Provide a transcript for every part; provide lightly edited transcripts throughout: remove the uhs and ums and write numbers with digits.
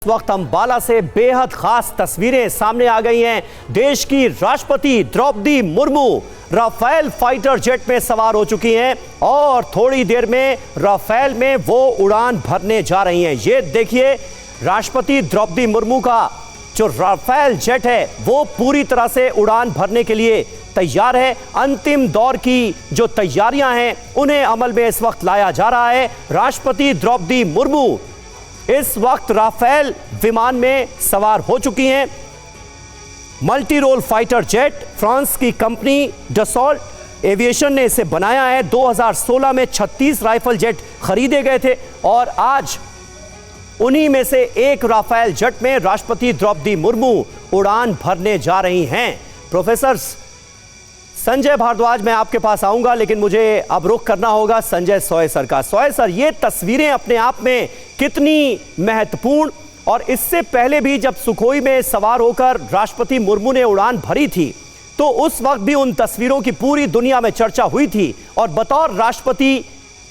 इस वक्त अंबाला से बेहद खास तस्वीरें सामने आ गई हैं। देश की राष्ट्रपति Droupadi Murmu Rafale fighter jet में सवार हो चुकी हैं और थोड़ी देर में राफेल में वो उड़ान भरने जा रही हैं। ये देखिए, राष्ट्रपति द्रौपदी मुर्मू का जो राफेल जेट है वो पूरी तरह से उड़ान भरने के लिए तैयार है। अंतिम दौर की जो तैयारियां हैं उन्हें अमल में इस वक्त लाया जा रहा है। राष्ट्रपति द्रौपदी मुर्मू इस वक्त राफेल विमान में सवार हो चुकी हैं। Multi role fighter jet France की कंपनी डसॉल्ट एविएशन ने इसे बनाया है। 2016 में 36 राइफल जेट खरीदे गए थे और आज उन्हीं में से एक राफेल जेट में राष्ट्रपति द्रौपदी मुर्मू उड़ान भरने जा रही हैं। प्रोफेसर संजय भारद्वाज, मैं आपके पास आऊंगा, लेकिन मुझे अब रुख करना होगा संजय सोय सर का। सोय सर, ये तस्वीरें अपने आप में कितनी महत्वपूर्ण, और इससे पहले भी जब सुखोई में सवार होकर राष्ट्रपति मुर्मू ने उड़ान भरी थी तो उस वक्त भी उन तस्वीरों की पूरी दुनिया में चर्चा हुई थी, और बतौर राष्ट्रपति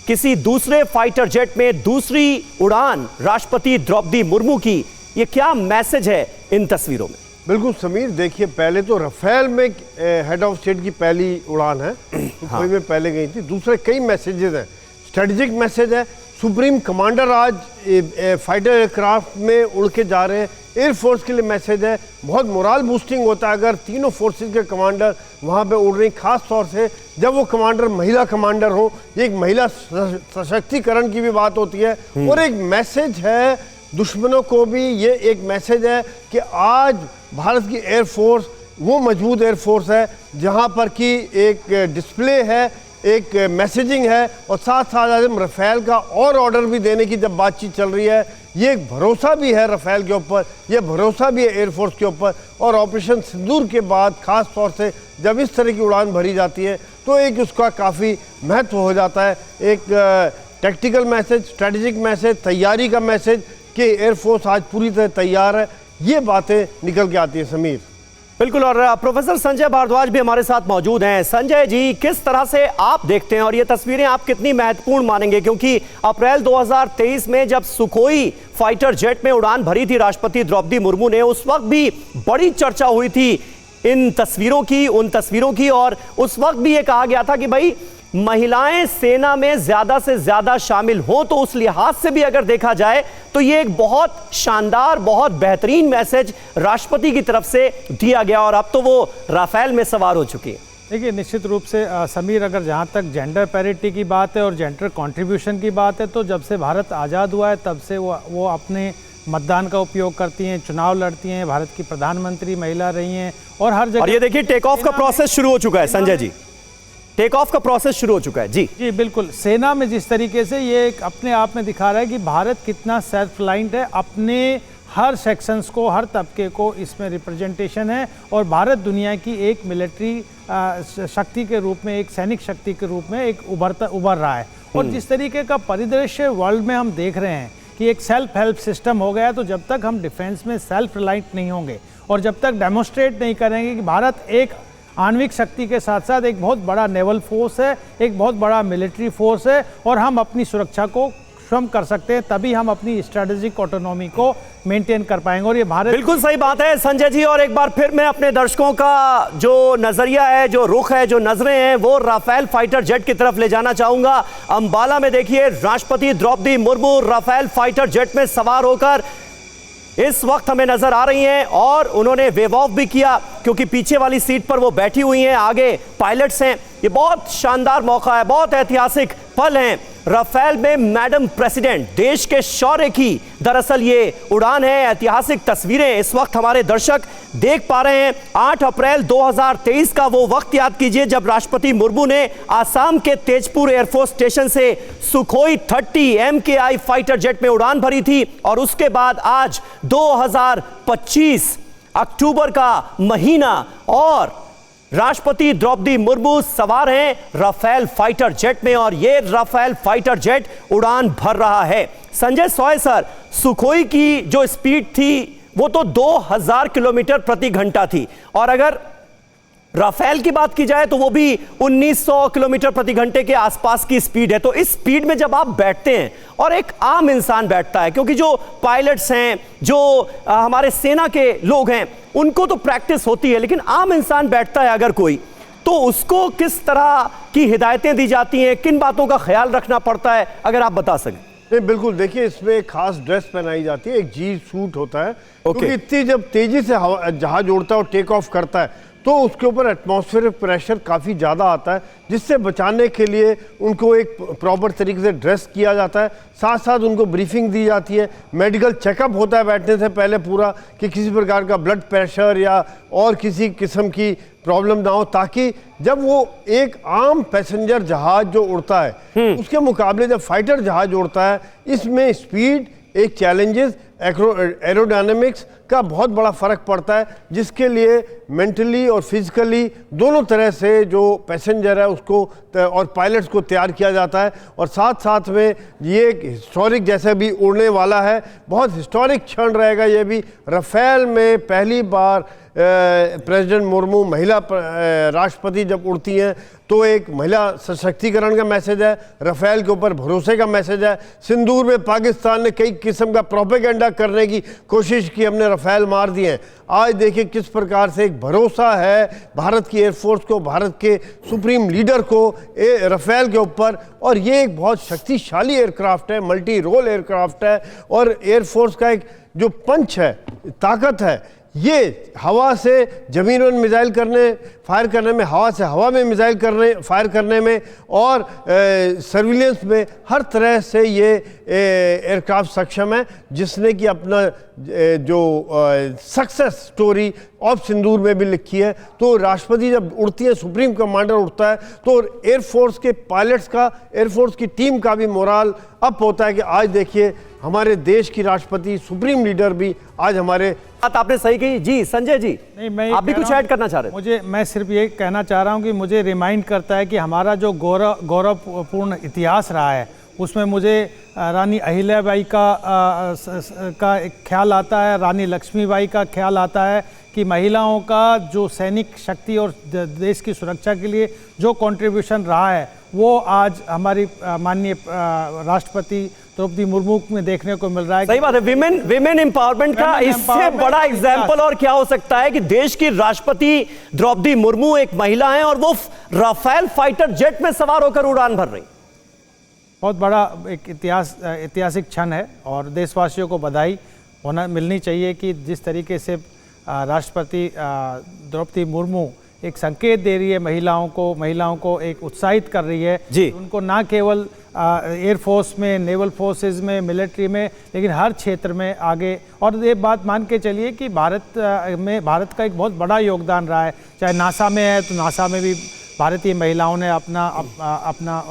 किसी दूसरे फाइटर जेट में दूसरी उड़ान राष्ट्रपति द्रौपदी मुर्मू की, ये क्या मैसेज है इन तस्वीरों में? बिल्कुल समीर, देखिए, पहले तो राफेल में हेड ऑफ स्टेट की पहली उड़ान है, सुखोई में पहले गई थी। दूसरे कई मैसेजेस हैं, स्ट्रेटेजिक मैसेज है। सुप्रीम कमांडर आज फाइटर एयरक्राफ्ट में उड़ के जा रहे हैं, एयरफोर्स के लिए मैसेज है। बहुत मोरल बूस्टिंग होता है अगर तीनों फोर्सेस के कमांडर वहाँ पे उड़ रही, खास तौर से जब वो कमांडर महिला कमांडर हो। ये एक महिला सशक्तिकरण की भी बात होती है। और एक मैसेज है दुश्मनों को भी, ये एक मैसेज है कि आज भारत की एयरफोर्स वो मजबूत एयरफोर्स है जहाँ पर कि एक डिस्प्ले है, एक मैसेजिंग है, और साथ साथ हम राफेल का और ऑर्डर भी देने की जब बातचीत चल रही है, ये एक भरोसा भी है राफेल के ऊपर, ये भरोसा भी है एयरफोर्स के ऊपर। और ऑपरेशन सिंदूर के बाद खास तौर से जब इस तरह की उड़ान भरी जाती है तो एक उसका काफ़ी महत्व हो जाता है। एक टैक्टिकल मैसेज, स्ट्रेटेजिक मैसेज, तैयारी का मैसेज कि एयरफोर्स आज पूरी तरह तैयार है, ये बातें निकल के आती है समीर। बिल्कुल, और प्रोफेसर संजय भारद्वाज भी हमारे साथ मौजूद हैं। संजय जी, किस तरह से आप देखते हैं और ये तस्वीरें आप कितनी महत्वपूर्ण मानेंगे, क्योंकि अप्रैल 2023 में जब सुखोई फाइटर जेट में उड़ान भरी थी राष्ट्रपति द्रौपदी मुर्मू ने, उस वक्त भी बड़ी चर्चा हुई थी इन तस्वीरों की, उन तस्वीरों की, और उस वक्त भी ये कहा गया था कि भाई महिलाएं सेना में ज्यादा से ज्यादा शामिल हो, तो उस लिहाज से भी अगर देखा जाए तो ये एक बहुत शानदार, बहुत बेहतरीन मैसेज राष्ट्रपति की तरफ से दिया गया, और अब तो वो राफेल में सवार हो चुकी है। देखिए, निश्चित रूप से समीर, अगर जहाँ तक जेंडर पैरिटी की बात है और जेंडर कंट्रीब्यूशन की बात है, तो जब से भारत आज़ाद हुआ है तब से वो अपने मतदान का उपयोग करती हैं, चुनाव लड़ती हैं, भारत की प्रधानमंत्री महिला रही हैं, और हर जगह। और ये देखिए, टेक ऑफ का प्रोसेस शुरू हो चुका है संजय जी, टेक ऑफ का प्रोसेस शुरू हो चुका है। जी जी बिल्कुल, सेना में जिस तरीके से ये एक अपने आप में दिखा रहा है कि भारत कितना सेल्फ रिलायंट है, अपने हर सेक्शंस को, हर तबके को इसमें रिप्रेजेंटेशन है, और भारत दुनिया की एक मिलिट्री शक्ति के रूप में, एक सैनिक शक्ति के रूप में एक उभर रहा है। और जिस तरीके का परिदृश्य वर्ल्ड में हम देख रहे हैं कि एक सेल्फ हेल्प सिस्टम हो गया, तो जब तक हम डिफेंस में सेल्फ रिलायंट नहीं होंगे और जब तक डेमोन्स्ट्रेट नहीं करेंगे कि भारत एक आणविक शक्ति के साथ साथ एक बहुत बड़ा नेवल फोर्स है, एक बहुत बड़ा मिलिट्री फोर्स है, और हम अपनी सुरक्षा को स्वयं कर सकते हैं, तभी हम अपनी स्ट्रेटेजिक ऑटोनॉमी को मेंटेन कर पाएंगे। और ये भारत, बिल्कुल सही बात है संजय जी। और एक बार फिर मैं अपने दर्शकों का जो नजरिया है, जो रुख है, जो नजरें हैं, वो राफेल फाइटर जेट की तरफ ले जाना चाहूंगा। अंबाला में देखिए, राष्ट्रपति Droupadi Murmu Rafale fighter jet में सवार होकर इस वक्त हमें नजर आ रही हैं, और उन्होंने वेव ऑफ भी किया क्योंकि पीछे वाली सीट पर वो बैठी हुई हैं, आगे पायलट्स हैं। ये बहुत शानदार मौका है, बहुत ऐतिहासिक पल हैं। राफेल में मैडम प्रेसिडेंट, देश के शौर्य की दरअसल ये उड़ान है। ऐतिहासिक तस्वीरें इस वक्त हमारे दर्शक देख पा रहे हैं। 8 अप्रैल 2023 का वो वक्त याद कीजिए जब राष्ट्रपति मुर्मू ने आसाम के तेजपुर एयरफोर्स स्टेशन से सुखोई 30 MKI फाइटर जेट में उड़ान भरी थी, और उसके बाद आज 2025 अक्टूबर का महीना, और राष्ट्रपति द्रौपदी मुर्मू सवार हैं राफेल फाइटर जेट में, और ये राफेल फाइटर जेट उड़ान भर रहा है। संजय सोय सर, सुखोई की जो स्पीड थी वो तो 2000 किलोमीटर प्रति घंटा थी, और अगर राफेल की बात की जाए तो वो भी 1900 किलोमीटर प्रति घंटे के आसपास की स्पीड है। तो इस स्पीड में जब आप बैठते हैं और एक आम इंसान बैठता है, क्योंकि जो पायलट्स हैं, जो हमारे सेना के लोग हैं, उनको तो प्रैक्टिस होती है, लेकिन आम इंसान बैठता है अगर कोई, तो उसको किस तरह की हिदायतें दी जाती हैं, किन बातों का ख्याल रखना पड़ता है, अगर आप बता सकें। नहीं, बिल्कुल, देखिए इसमें एक खास ड्रेस पहनाई जाती है, एक जी सूट होता है, क्योंकि इतनी जब तेजी से जहाज उड़ता है और टेक ऑफ करता है तो उसके ऊपर एटमॉस्फेरिक प्रेशर काफ़ी ज़्यादा आता है, जिससे बचाने के लिए उनको एक प्रॉपर तरीके से ड्रेस किया जाता है। साथ साथ उनको ब्रीफिंग दी जाती है, मेडिकल चेकअप होता है बैठने से पहले पूरा, कि किसी प्रकार का ब्लड प्रेशर या और किसी किस्म की प्रॉब्लम ना हो, ताकि जब वो एक आम पैसेंजर जहाज जो उड़ता है उसके मुकाबले जब फाइटर जहाज उड़ता है, इसमें स्पीड एक चैलेंजेस, एरोडायनेमिक्स का बहुत बड़ा फ़र्क पड़ता है, जिसके लिए मेंटली और फिजिकली दोनों तरह से जो पैसेंजर है उसको और पायलट्स को तैयार किया जाता है। और साथ साथ में ये एक हिस्टोरिक जैसे भी उड़ने वाला है, बहुत हिस्टोरिक क्षण रहेगा ये भी। राफेल में पहली बार प्रेसिडेंट मुर्मू महिला राष्ट्रपति जब उड़ती हैं तो एक महिला सशक्तिकरण का मैसेज है, राफेल के ऊपर भरोसे का मैसेज है। सिंदूर में पाकिस्तान ने कई किस्म का प्रोपेगेंडा करने की कोशिश की, हमने राफेल मार दिए हैं। आज देखिए किस प्रकार से एक भरोसा है भारत की एयरफोर्स को, भारत के सुप्रीम लीडर को राफेल के ऊपर। और ये एक बहुत शक्तिशाली एयरक्राफ्ट है, मल्टी रोल एयरक्राफ्ट है, और एयरफोर्स का एक जो पंच है, ताकत है, ये हवा से ज़मीन में मिसाइल फायर करने में, हवा से हवा में मिसाइल फायर करने में, और सर्विलेंस में, हर तरह से ये एयरक्राफ्ट सक्षम है, जिसने कि अपना जो सक्सेस स्टोरी ऑफ सिंदूर में भी लिखी है। तो राष्ट्रपति जब उड़ती है, सुप्रीम कमांडर उड़ता है, तो एयरफोर्स के पायलट्स का, एयरफोर्स की टीम का भी मोराल अप होता है कि आज देखिए हमारे देश की राष्ट्रपति, सुप्रीम लीडर भी आज हमारे। बात आपने सही कही जी। संजय जी, नहीं, आप भी कुछ ऐड करना चाह रहे हैं? मैं सिर्फ ये कहना चाह रहा हूँ कि मुझे रिमाइंड करता है कि हमारा जो गौरवपूर्ण इतिहास रहा है, उसमें मुझे रानी अहिल्याबाई का एक ख्याल आता है, रानी लक्ष्मीबाई का ख्याल आता है, कि महिलाओं का जो सैनिक शक्ति और देश की सुरक्षा के लिए जो कंट्रीब्यूशन रहा है, वो आज हमारी माननीय राष्ट्रपति द्रौपदी मुर्मू में देखने को मिल रहा है। सही बात है, विमेन एम्पावरमेंट का इससे बड़ा एग्जाम्पल और क्या हो सकता है कि देश की राष्ट्रपति द्रौपदी मुर्मू एक महिला हैं और वो राफेल फाइटर जेट में सवार होकर उड़ान भर रही। बहुत बड़ा एक ऐतिहासिक क्षण है, और देशवासियों को बधाई मिलनी चाहिए कि जिस तरीके से राष्ट्रपति द्रौपदी मुर्मू एक संकेत दे रही है महिलाओं को एक उत्साहित कर रही है जी। उनको ना केवल एयरफोर्स में, नेवल फोर्सेस में, मिलिट्री में, लेकिन हर क्षेत्र में आगे। और ये बात मान के चलिए कि भारत का एक बहुत बड़ा योगदान रहा है, चाहे नासा में है तो नासा में भी भारतीय महिलाओं ने अपना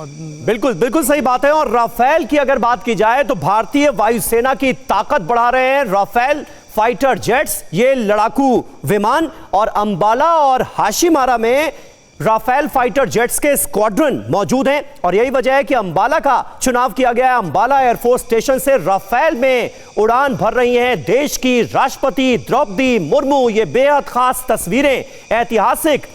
बिल्कुल सही बात है। और राफेल की अगर बात की जाए तो भारतीय वायुसेना की ताकत बढ़ा रहे हैं राफेल फाइटर जेट्स, ये लड़ाकू विमान, और अंबाला और हाशिमारा में राफेल फाइटर जेट्स के स्क्वाड्रन मौजूद हैं। और यही वजह है कि अंबाला का चुनाव किया गया है। अंबाला एयरफोर्स स्टेशन से राफेल में उड़ान भर रही हैं देश की राष्ट्रपति द्रौपदी मुर्मू। ये बेहद खास तस्वीरें, ऐतिहासिक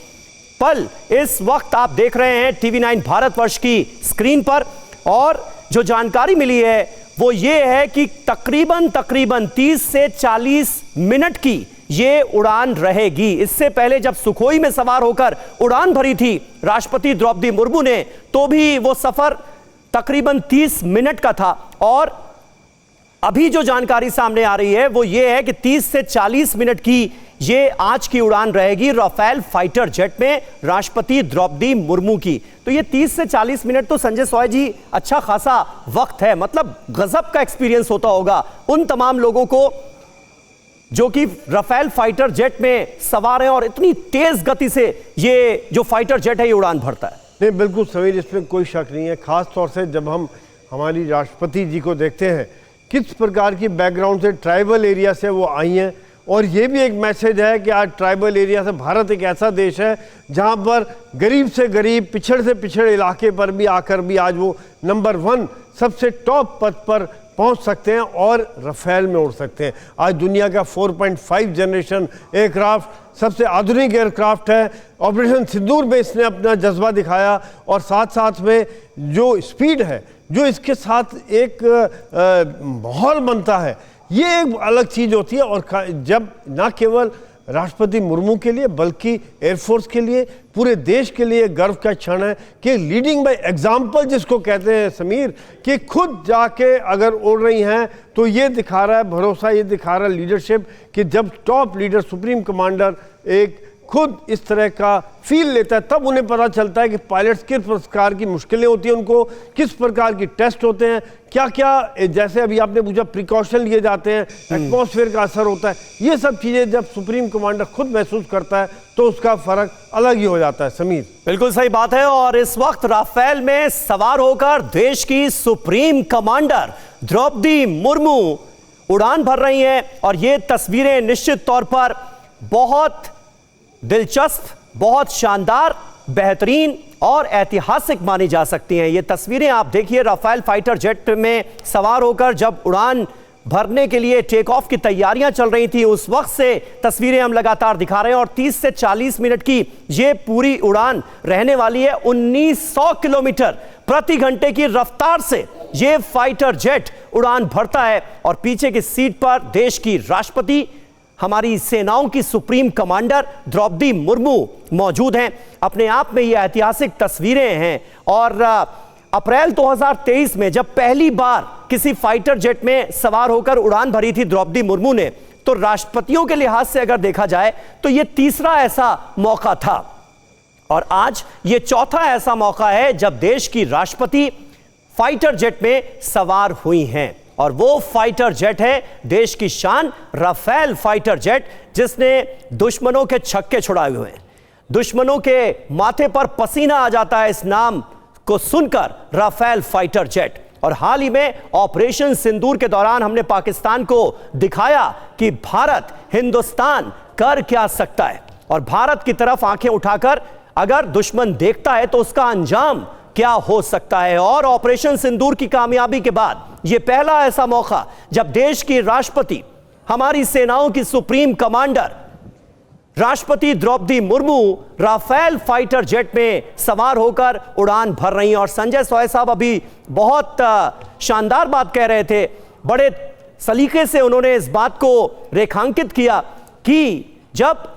पल इस वक्त आप देख रहे हैं टीवी 9 भारतवर्ष की स्क्रीन पर। और जो जानकारी मिली है वो ये है कि तकरीबन 30 से 40 मिनट की ये उड़ान रहेगी। इससे पहले जब सुखोई में सवार होकर उड़ान भरी थी राष्ट्रपति द्रौपदी मुर्मू ने, तो भी वो सफर तकरीबन 30 मिनट का था। और अभी जो जानकारी सामने आ रही है वो ये है कि 30 से 40 मिनट की ये आज की उड़ान रहेगी राफेल फाइटर जेट में राष्ट्रपति द्रौपदी मुर्मू की। तो ये 30 से 40 मिनट तो संजय सॉय जी अच्छा खासा वक्त है, मतलब गजब का एक्सपीरियंस होता होगा उन तमाम लोगों को जो कि राफेल फाइटर जेट में सवार हैं और इतनी तेज गति से ये जो फाइटर जेट है ये उड़ान भरता है। नहीं, बिल्कुल समीर, इसमें कोई शक नहीं है। खास तौर से जब हम हमारी राष्ट्रपति जी को देखते हैं, किस प्रकार की बैकग्राउंड से, ट्राइबल एरिया से वो आई हैं। और ये भी एक मैसेज है कि आज ट्राइबल एरिया से भारत एक ऐसा देश है जहां पर गरीब से गरीब, पिछड़े से पिछड़े इलाके पर भी आकर भी आज वो नंबर 1 सबसे टॉप पद पर पहुंच सकते हैं और रफेल में उड़ सकते हैं। आज दुनिया का 4.5 जनरेशन एयरक्राफ्ट सबसे आधुनिक एयरक्राफ्ट है। ऑपरेशन सिंदूर में इसने अपना जज्बा दिखाया और साथ साथ में जो स्पीड है, जो इसके साथ एक माहौल बनता है, ये एक अलग चीज़ होती है। और जब ना केवल राष्ट्रपति मुर्मू के लिए बल्कि एयरफोर्स के लिए, पूरे देश के लिए गर्व का क्षण है कि लीडिंग बाय एग्जाम्पल जिसको कहते हैं समीर, कि खुद जाके अगर उड़ रही हैं तो ये दिखा रहा है भरोसा, ये दिखा रहा है लीडरशिप कि जब टॉप लीडर सुप्रीम कमांडर एक खुद इस तरह का फील लेता है तब उन्हें पता चलता है कि पायलट्स किस प्रकार की मुश्किलें होती हैं, उनको किस प्रकार की टेस्ट होते हैं, क्या क्या, जैसे अभी आपने पूछा प्रिकॉशन लिए जाते हैं, एटमॉस्फेयर का असर होता है। ये सब चीज़ें जब सुप्रीम कमांडर खुद महसूस करता है तो उसका फर्क अलग ही हो जाता है। समीर, बिल्कुल सही बात है। और इस वक्त राफेल में सवार होकर देश की सुप्रीम कमांडर द्रौपदी मुर्मू उड़ान भर रही हैं और ये तस्वीरें निश्चित तौर पर बहुत दिलचस्प, बहुत शानदार, बेहतरीन और ऐतिहासिक मानी जा सकती हैं। ये तस्वीरें आप देखिए, राफेल फाइटर जेट में सवार होकर जब उड़ान भरने के लिए टेक ऑफ की तैयारियां चल रही थी, उस वक्त से तस्वीरें हम लगातार दिखा रहे हैं। और 30 से 40 मिनट की ये पूरी उड़ान रहने वाली है। 1900 किलोमीटर प्रति घंटे की रफ्तार से ये फाइटर जेट उड़ान भरता है और पीछे की सीट पर देश की राष्ट्रपति, हमारी सेनाओं की सुप्रीम कमांडर द्रौपदी मुर्मू मौजूद हैं। अपने आप में ये ऐतिहासिक तस्वीरें हैं। और अप्रैल 2023 में जब पहली बार किसी फाइटर जेट में सवार होकर उड़ान भरी थी द्रौपदी मुर्मू ने, तो राष्ट्रपतियों के लिहाज से अगर देखा जाए तो यह तीसरा ऐसा मौका था। और आज ये चौथा ऐसा मौका है जब देश की राष्ट्रपति फाइटर जेट में सवार हुई हैं। और वो फाइटर जेट है देश की शान, राफेल फाइटर जेट, जिसने दुश्मनों के छक्के छुड़ाए हुए हैं। दुश्मनों के माथे पर पसीना आ जाता है इस नाम को सुनकर, राफेल फाइटर जेट। और हाल ही में ऑपरेशन सिंदूर के दौरान हमने पाकिस्तान को दिखाया कि भारत, हिंदुस्तान कर क्या सकता है। और भारत की तरफ आंखें उठाकर अगर दुश्मन देखता है तो उसका अंजाम क्या हो सकता है। और ऑपरेशन सिंदूर की कामयाबी के बाद यह पहला ऐसा मौका जब देश की राष्ट्रपति, हमारी सेनाओं की सुप्रीम कमांडर राष्ट्रपति Droupadi Murmu Rafale fighter jet में सवार होकर उड़ान भर रही हैं। और संजय सोय साहब अभी बहुत शानदार बात कह रहे थे, बड़े सलीके से उन्होंने इस बात को रेखांकित किया कि जब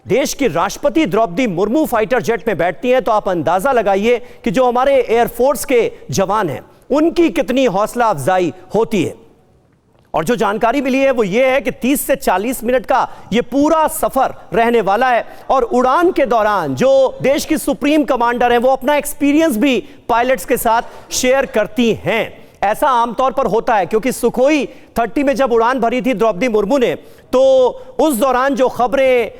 देश की राष्ट्रपति द्रौपदी मुर्मू फाइटर जेट में बैठती हैं तो आप अंदाजा लगाइए कि जो हमारे एयरफोर्स के जवान हैं उनकी कितनी हौसला अफजाई होती है। और जो जानकारी मिली है वो ये है कि 30 से 40 मिनट का ये पूरा सफर रहने वाला है। और उड़ान के दौरान जो देश की सुप्रीम कमांडर हैं वो अपना एक्सपीरियंस भी पायलट्स के साथ शेयर करती हैं। ऐसा आमतौर पर होता है क्योंकि सुखोई 30 में जब उड़ान भरी थी द्रौपदी मुर्मू ने, तो उस दौरान जो खबरें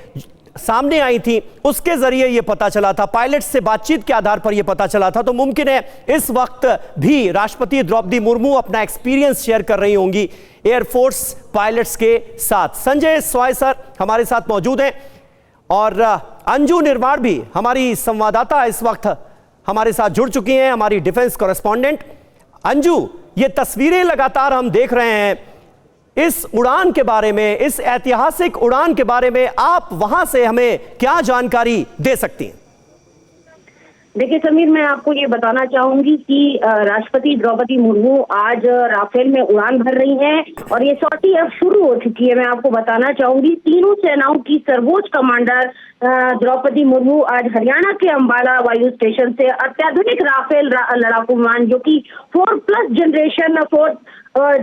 सामने आई थी उसके जरिए यह पता चला था, पायलट से बातचीत के आधार पर यह पता चला था। तो मुमकिन है इस वक्त भी राष्ट्रपति द्रौपदी मुर्मू अपना एक्सपीरियंस शेयर कर रही होंगी एयरफोर्स पायलट्स के साथ। संजय सोय सर हमारे साथ मौजूद हैं और अंजू निर्माण भी हमारी संवाददाता इस वक्त हमारे साथ जुड़ चुकी हैं, हमारी डिफेंस कॉरेस्पॉन्डेंट। अंजू, ये तस्वीरें लगातार हम देख रहे हैं, इस उड़ान के बारे में, इस ऐतिहासिक उड़ान के बारे में आप वहां से हमें क्या जानकारी दे सकती हैं? देखिए समीर, मैं आपको ये बताना चाहूंगी कि राष्ट्रपति द्रौपदी मुर्मू आज राफेल में उड़ान भर रही हैं और ये सॉर्टी अब शुरू हो चुकी है। मैं आपको बताना चाहूंगी तीनों सेनाओं की सर्वोच्च कमांडर द्रौपदी मुर्मू आज हरियाणा के अंबाला वायु स्टेशन से अत्याधुनिक राफेल लड़ाकू विमान जो कि 4th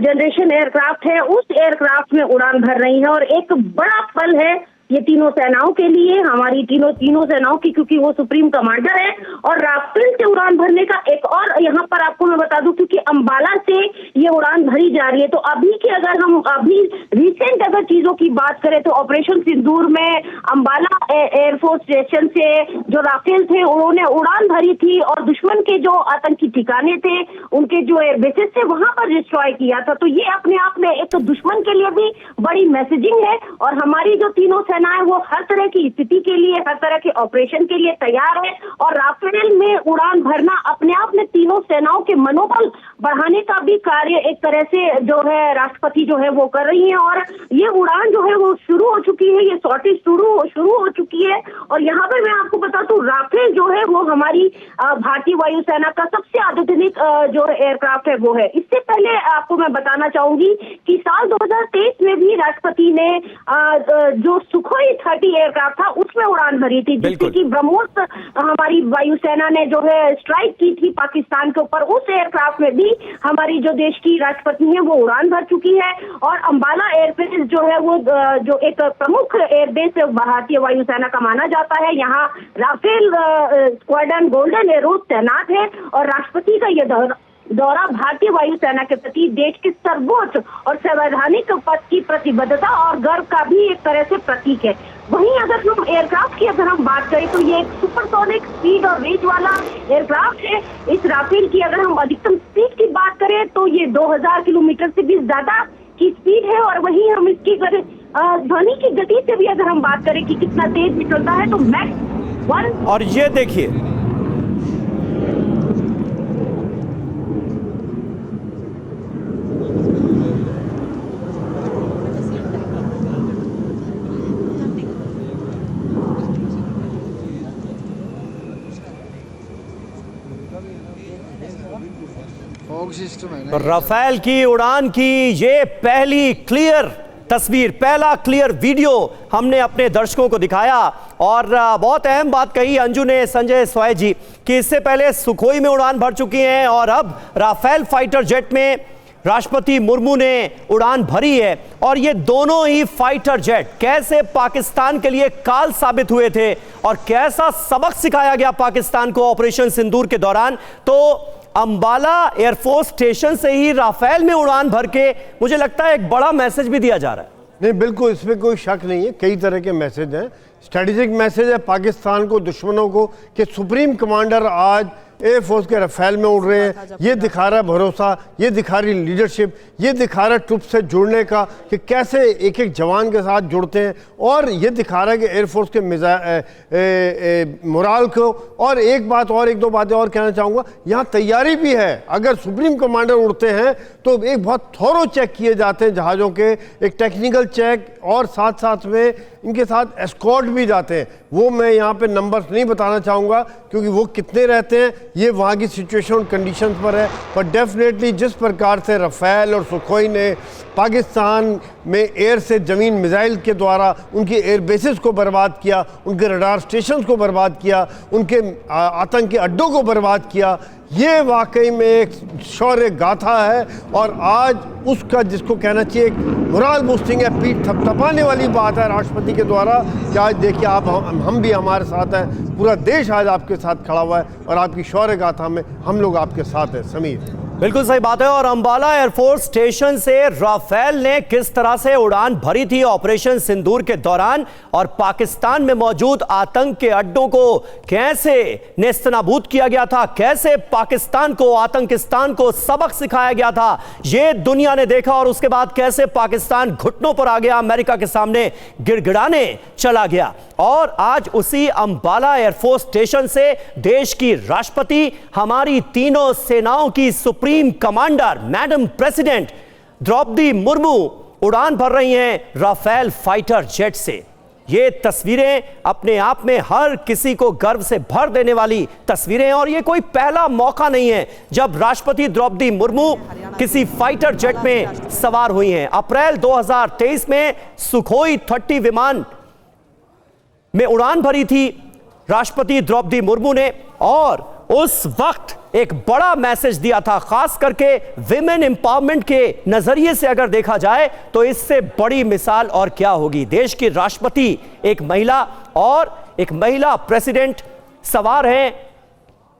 जनरेशन एयरक्राफ्ट है, उस एयरक्राफ्ट में उड़ान भर रही है। और एक बड़ा पल है ये तीनों सेनाओं के लिए, हमारी तीनों सेनाओं की, क्योंकि वो सुप्रीम कमांडर है। और राफेल से उड़ान भरने का एक और यहाँ पर आपको मैं बता दूं, क्योंकि अंबाला से ये उड़ान भरी जा रही है, तो अभी की अगर हम अभी रिसेंट अगर चीजों की बात करें तो ऑपरेशन सिंदूर में अंबाला एयरफोर्स स्टेशन से जो राफेल थे उन्होंने उड़ान भरी थी और दुश्मन के जो आतंकी ठिकाने थे, उनके जो बेसिस थे, वहां पर डिस्ट्रॉय किया था। तो ये अपने आप में एक तो दुश्मन के लिए भी बड़ी मैसेजिंग है और हमारी जो तीनों सेनाएं वो हर तरह की स्थिति के लिए, हर तरह के ऑपरेशन के लिए तैयार है। और राफेल में उड़ान भरना अपने आप में तीनों सेनाओं के मनोबल बढ़ाने का भी कार्य एक तरह से जो है राष्ट्रपति जो है वो कर रही हैं। और ये उड़ान जो है वो शुरू हो चुकी है, ये सॉर्टी शुरू हो चुकी है। और यहाँ पर मैं आपको बता दूं, राफेल जो है वो हमारी भारतीय वायुसेना का सबसे आधुनिक जो एयरक्राफ्ट है वो है। इससे पहले आपको मैं बताना चाहूंगी कि साल 2023 में भी राष्ट्रपति ने जो सुखोई 30 एयरक्राफ्ट था उसमें उड़ान भरी थी, जिससे कि ब्रह्मोस हमारी वायुसेना ने जो है स्ट्राइक की थी पाकिस्तान के ऊपर। उस एयरक्राफ्ट में भी हमारी जो देश की राष्ट्रपति है वो उड़ान भर चुकी है। और अंबाला एयरबेस जो है वो जो एक प्रमुख एयरबेस भारतीय वायुसेना का माना जाता है, यहाँ राफेल स्क्वाड्रन गोल्डन एरोज तैनात है। और राष्ट्रपति का यह दौरा भारतीय वायुसेना के प्रति देश के सर्वोच्च और संवैधानिक पद की प्रतिबद्धता और गर्व का भी एक तरह से प्रतीक है। वहीं अगर हम एयरक्राफ्ट की बात करें तो ये एक सुपरसोनिक स्पीड और रेंज वाला एयरक्राफ्ट है। इस राफेल की अगर हम अधिकतम स्पीड की बात करें तो ये 2000 किलोमीटर से भी ज्यादा की स्पीड है। और वहीं हम इसकी ध्वनि की गति से भी अगर हम बात करें कि कितना तेज निकलता है तो मैक्स 1। और ये देखिए, राफेल की उड़ान की ये पहली क्लियर तस्वीर, पहला क्लियर वीडियो हमने अपने दर्शकों को दिखाया। और बहुत अहम बात कही अंजू ने, संजय स्वाय जी, कि इससे पहले सुखोई में उड़ान भर चुकी हैं और अब राफेल फाइटर जेट में राष्ट्रपति मुर्मू ने उड़ान भरी है। और ये दोनों ही फाइटर जेट कैसे पाकिस्तान के लिए काल साबित हुए थे और कैसा सबक सिखाया गया पाकिस्तान को ऑपरेशन सिंदूर के दौरान। तो अंबाला एयरफोर्स स्टेशन से ही राफेल में उड़ान भर के मुझे लगता है एक बड़ा मैसेज भी दिया जा रहा है। नहीं, बिल्कुल, इसमें कोई शक नहीं है। कई तरह के मैसेज हैं। स्ट्रेटेजिक मैसेज है पाकिस्तान को, दुश्मनों को, कि सुप्रीम कमांडर आज एयरफोर्स के राफेल में उड़ रहे हैं। ये दिखा रहा है भरोसा, ये दिखा रही लीडरशिप, ये दिखा रहा है ट्रुप से जुड़ने का कि कैसे एक एक जवान के साथ जुड़ते हैं। और ये दिखा रहा है कि एयरफोर्स के मोराल को। और एक बात और, एक दो बातें और कहना चाहूँगा, यहाँ तैयारी भी है। अगर सुप्रीम कमांडर उड़ते हैं तो एक बहुत थोरो चेक किए जाते हैं जहाज़ों के, एक टेक्निकल चेक, और साथ साथ में इनके साथ एस्कॉर्ट भी जाते हैं। वो मैं यहाँ पे नंबर्स नहीं बताना चाहूँगा क्योंकि वो कितने रहते हैं ये वहाँ की सिचुएशन और कंडीशंस पर है। पर डेफिनेटली जिस प्रकार से राफेल और सुखोई ने पाकिस्तान में एयर से ज़मीन मिसाइल के द्वारा उनकी एयर बेसिस को बर्बाद किया, उनके रडार स्टेशन को बर्बाद किया, उनके आतंकी अड्डों को बर्बाद किया, ये वाकई में एक शौर्य गाथा है। और आज उसका जिसको कहना चाहिए एक मोरल बूस्टिंग है, पीठ थपथपाने वाली बात है राष्ट्रपति के द्वारा कि आज देखिए आप, हम भी हमारे साथ हैं, पूरा देश आज आपके साथ खड़ा हुआ है और आपकी शौर्य गाथा में हम लोग आपके साथ हैं। समीर, बिल्कुल सही बात है। और अंबाला एयरफोर्स स्टेशन से राफेल ने किस तरह से उड़ान भरी थी ऑपरेशन सिंदूर के दौरान और पाकिस्तान में मौजूद आतंक के अड्डों को कैसे नेस्तनाबूद किया गया था, कैसे पाकिस्तान को, आतंकिस्तान को सबक सिखाया गया था, ये दुनिया ने देखा। और उसके बाद कैसे पाकिस्तान घुटनों पर आ गया, अमेरिका के सामने गिड़गिड़ाने चला गया। और आज उसी अंबाला एयरफोर्स स्टेशन से देश की राष्ट्रपति, हमारी तीनों सेनाओं की supreme commander madam president Droupadi Murmu उड़ान भर रही हैं राफेल फाइटर जेट से। ये तस्वीरें अपने आप में हर किसी को गर्व से भर देने वाली तस्वीरें हैं। और ये कोई पहला मौका नहीं है जब राष्ट्रपति द्रौपदी मुर्मू किसी फाइटर जेट में सवार हुई हैं। अप्रैल 2023 में सुखोई 30 विमान में उड़ान भरी थी राष्ट्रपति द्रौपदी मुर्मू ने और उस वक्त एक बड़ा मैसेज दिया था, खास करके विमेन एम्पावरमेंट के नजरिए से अगर देखा जाए तो इससे बड़ी मिसाल और क्या होगी। देश की राष्ट्रपति एक महिला और एक महिला प्रेसिडेंट सवार हैं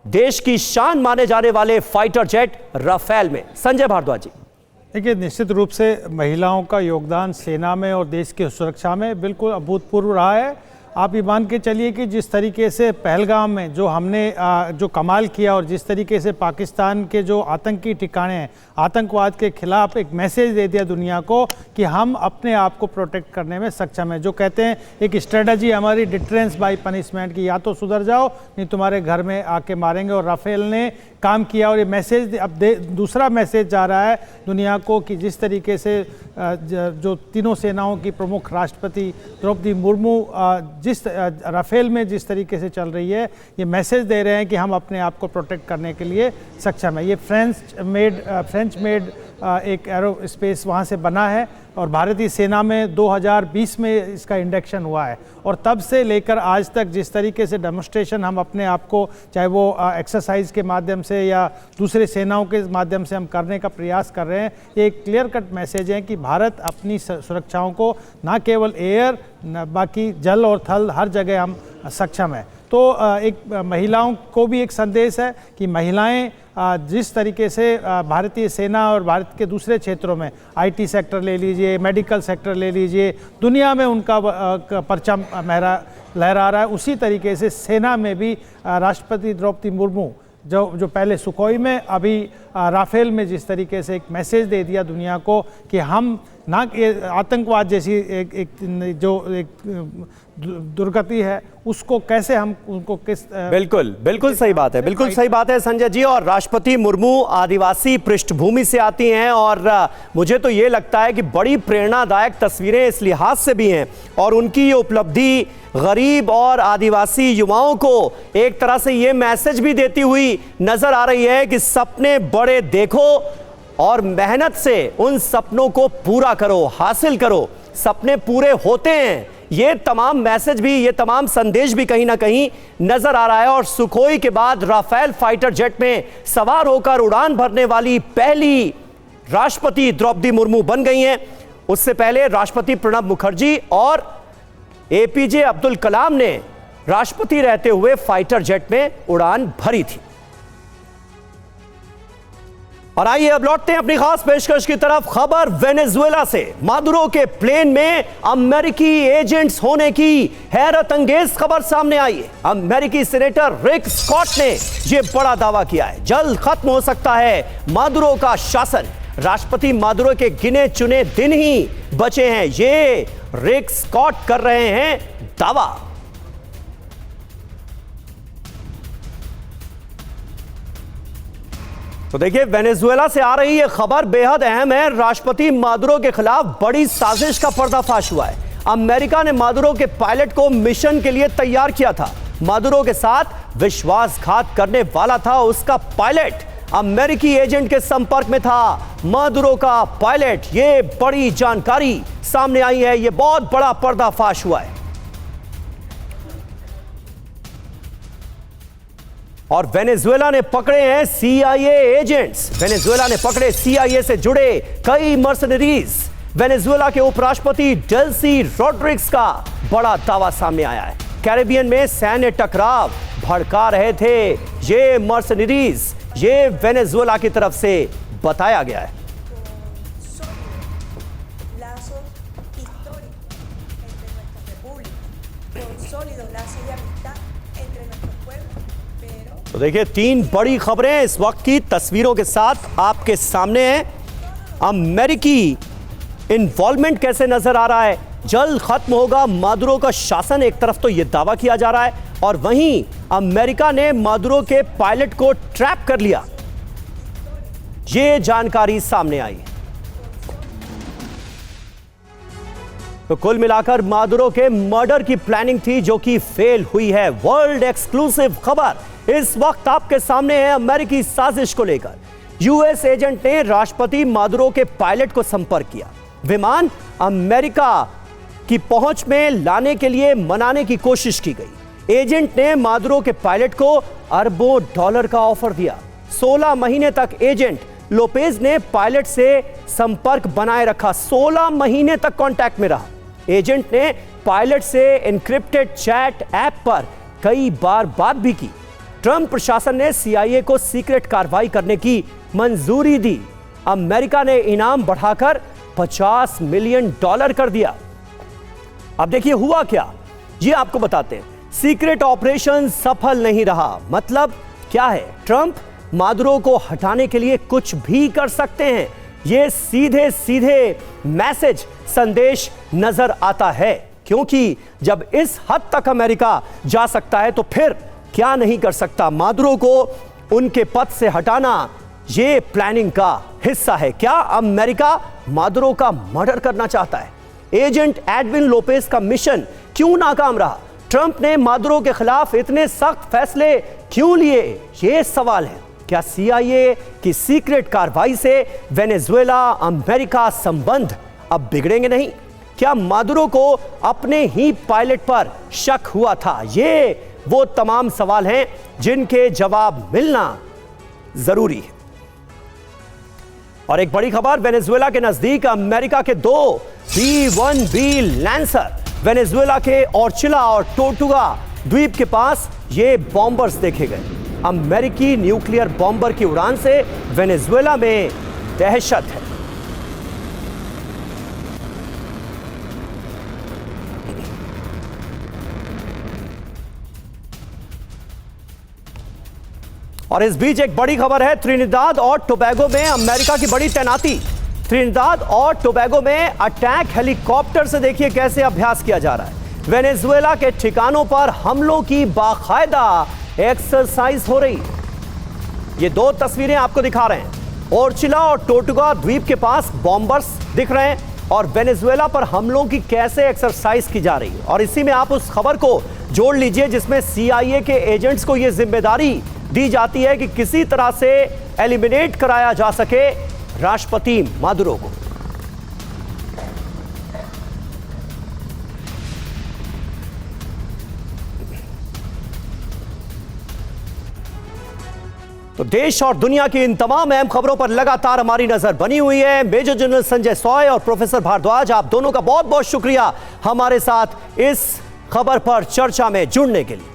देश की शान माने जाने वाले फाइटर जेट राफेल में। संजय भारद्वाज जी। देखिए, निश्चित रूप से महिलाओं का योगदान सेना में और देश की सुरक्षा में बिल्कुल अभूतपूर्व रहा है। आप ये मान के चलिए कि जिस तरीके से पहलगाम में जो हमने जो कमाल किया और जिस तरीके से पाकिस्तान के जो आतंकी ठिकाने हैं, आतंकवाद के खिलाफ एक मैसेज दे दिया दुनिया को कि हम अपने आप को प्रोटेक्ट करने में सक्षम हैं। जो कहते हैं एक स्ट्रेटजी हमारी डिटरेंस बाय पनिशमेंट की, या तो सुधर जाओ नहीं तुम्हारे घर में आके मारेंगे, और राफेल ने काम किया। और ये मैसेज अब दूसरा मैसेज जा रहा है दुनिया को कि जिस तरीके से जो तीनों सेनाओं की प्रमुख राष्ट्रपति द्रौपदी मुर्मू जिस राफेल में जिस तरीके से चल रही है, ये मैसेज दे रहे हैं कि हम अपने आप को प्रोटेक्ट करने के लिए सक्षम है। ये फ्रेंच मेड एक एरो स्पेस वहाँ से बना है और भारतीय सेना में 2020 में इसका इंडक्शन हुआ है, और तब से लेकर आज तक जिस तरीके से डेमोन्स्ट्रेशन हम अपने आप को, चाहे वो एक्सरसाइज के माध्यम से या दूसरे सेनाओं के माध्यम से हम करने का प्रयास कर रहे हैं, ये एक क्लियर कट मैसेज है कि भारत अपनी सुरक्षाओं को ना केवल एयर, बाकी जल और थल हर जगह हम सक्षम है। तो एक महिलाओं को भी एक संदेश है कि महिलाएं जिस तरीके से भारतीय सेना और भारत के दूसरे क्षेत्रों में, आईटी सेक्टर ले लीजिए, मेडिकल सेक्टर ले लीजिए, दुनिया में उनका परचम लहरा रहा है, उसी तरीके से सेना में भी राष्ट्रपति द्रौपदी मुर्मू जो पहले सुखोई में, अभी राफेल में जिस तरीके से एक मैसेज दे दिया दुनिया को कि हम ना आतंकवाद जैसी एक दुर्गति है उसको कैसे हम उनको किस बिल्कुल सही बात है, बिल्कुल सही बात है संजय जी। और राष्ट्रपति मुर्मू आदिवासी पृष्ठभूमि से आती हैं और मुझे तो ये लगता है कि बड़ी प्रेरणादायक तस्वीरें इस लिहाज से भी हैं, और उनकी ये उपलब्धि गरीब और आदिवासी युवाओं को एक तरह से ये मैसेज भी देती हुई नजर आ रही है कि सपने बड़े देखो और मेहनत से उन सपनों को पूरा करो, हासिल करो। सपने पूरे होते हैं, ये तमाम मैसेज भी, ये तमाम संदेश भी कहीं ना कहीं नजर आ रहा है। और सुखोई के बाद राफेल फाइटर जेट में सवार होकर उड़ान भरने वाली पहली राष्ट्रपति द्रौपदी मुर्मू बन गई हैं। उससे पहले राष्ट्रपति प्रणब मुखर्जी और एपीजे अब्दुल कलाम ने राष्ट्रपति रहते हुए फाइटर जेट में उड़ान भरी थी। और आइए अब लौटते हैं अपनी खास पेशकश की तरफ। खबर वेनेजुएला से। मादुरो के प्लेन में अमेरिकी एजेंट्स होने की हैरत अंगेज खबर सामने आई है। अमेरिकी सेनेटर रिक स्कॉट ने यह बड़ा दावा किया है, जल्द खत्म हो सकता है मादुरो का शासन। राष्ट्रपति मादुरो के गिने चुने दिन ही बचे हैं, ये रिक स्कॉट कर रहे हैं दावा। तो देखिए, वेनेजुएला से आ रही यह खबर बेहद अहम है। राष्ट्रपति मादुरो के खिलाफ बड़ी साजिश का पर्दाफाश हुआ है। अमेरिका ने मादुरो के पायलट को मिशन के लिए तैयार किया था। मादुरो के साथ विश्वासघात करने वाला था उसका पायलट, अमेरिकी एजेंट के संपर्क में था मादुरो का पायलट। ये बड़ी जानकारी सामने आई है, ये बहुत बड़ा पर्दाफाश हुआ है। और वेनेजुएला ने पकड़े हैं CIA एजेंट्स। वेनेजुएला ने पकड़े CIA से जुड़े कई मर्सनरीज। वेनेजुएला के उपराष्ट्रपति डेल्सी रोड्रिग्स का बड़ा दावा सामने आया है। कैरेबियन में सैन्य टकराव भड़का रहे थे ये मर्सनरीज, ये वेनेजुएला की तरफ से बताया गया है। तो देखिए, तीन बड़ी खबरें इस वक्त की तस्वीरों के साथ आपके सामने हैं। अमेरिकी इन्वॉल्वमेंट कैसे नजर आ रहा है, जल्द खत्म होगा मादुरो का शासन, एक तरफ तो यह दावा किया जा रहा है, और वहीं अमेरिका ने मादुरो के पायलट को ट्रैप कर लिया, ये जानकारी सामने आई। तो कुल मिलाकर मादुरो के मर्डर की प्लानिंग थी जो कि फेल हुई है। वर्ल्ड एक्सक्लूसिव खबर इस वक्त आपके सामने है अमेरिकी साजिश को लेकर। यूएस एजेंट ने राष्ट्रपति मादुरो के पायलट को संपर्क किया। विमान अमेरिका की पहुंच में लाने के लिए मनाने की कोशिश की गई। एजेंट ने मादुरो के पायलट को अरबों डॉलर का ऑफर दिया। 16 महीने तक एजेंट लोपेज ने पायलट से संपर्क बनाए रखा, 16 महीने तक कांटेक्ट में रहा। एजेंट ने पायलट से एन्क्रिप्टेड चैट ऐप पर कई बार बात भी की। ट्रंप प्रशासन ने CIA को सीक्रेट कार्रवाई करने की मंजूरी दी। अमेरिका ने इनाम बढ़ाकर $50 मिलियन कर दिया। अब देखिए हुआ क्या, ये आपको बताते हैं। सीक्रेट ऑपरेशन सफल नहीं रहा। मतलब क्या है? ट्रंप मादुरो को हटाने के लिए कुछ भी कर सकते हैं। ये सीधे सीधे मैसेज संदेश नजर आता है, क्योंकि जब इस हद तक अमेरिका जा सकता है तो फिर क्या नहीं कर सकता। मादुरो को उनके पद से हटाना ये प्लानिंग का हिस्सा है। क्या अमेरिका मादुरो का मर्डर करना चाहता है? एजेंट एडविन लोपेज का मिशन क्यों नाकाम रहा? ट्रंप ने मादुरो के खिलाफ इतने सख्त फैसले क्यों लिए? ये सवाल है। क्या CIA की सीक्रेट कार्रवाई से वेनेजुएला अमेरिका संबंध अब बिगड़ेंगे नहीं? क्या मादुरो को अपने ही पायलट पर शक हुआ था? ये वो तमाम सवाल हैं जिनके जवाब मिलना जरूरी है। और एक बड़ी खबर, वेनेजुएला के नजदीक अमेरिका के 2 B-1B लैंसर वेनेजुएला के ओर्चिला और टोर्टुगा द्वीप के पास ये बॉम्बर्स देखे गए। अमेरिकी न्यूक्लियर बॉम्बर की उड़ान से वेनेजुएला में दहशत है। और इस बीच एक बड़ी खबर है, त्रिनिदाद और टोबैगो में अमेरिका की बड़ी तैनाती। त्रिनिदाद और टोबैगो में अटैक हेलीकॉप्टर से देखिए कैसे अभ्यास किया जा रहा है। वेनेजुएला के ठिकानों पर हमलों की बाकायदा एक्सरसाइज हो रही। ये 2 तस्वीरें आपको दिखा रहे हैं। ओर्चिला और टोर्टुगा द्वीप के पास बॉम्बर्स दिख रहे हैं और वेनेजुएला पर हमलों की कैसे एक्सरसाइज की जा रही है। और इसी में आप उस खबर को जोड़ लीजिए जिसमें CIA के एजेंट्स को यह जिम्मेदारी दी जाती है कि किसी तरह से एलिमिनेट कराया जा सके राष्ट्रपति मादुरो को। तो देश और दुनिया की इन तमाम अहम खबरों पर लगातार हमारी नजर बनी हुई है। मेजर जनरल संजय सॉय और प्रोफेसर भारद्वाज, आप दोनों का बहुत बहुत शुक्रिया हमारे साथ इस खबर पर चर्चा में जुड़ने के लिए।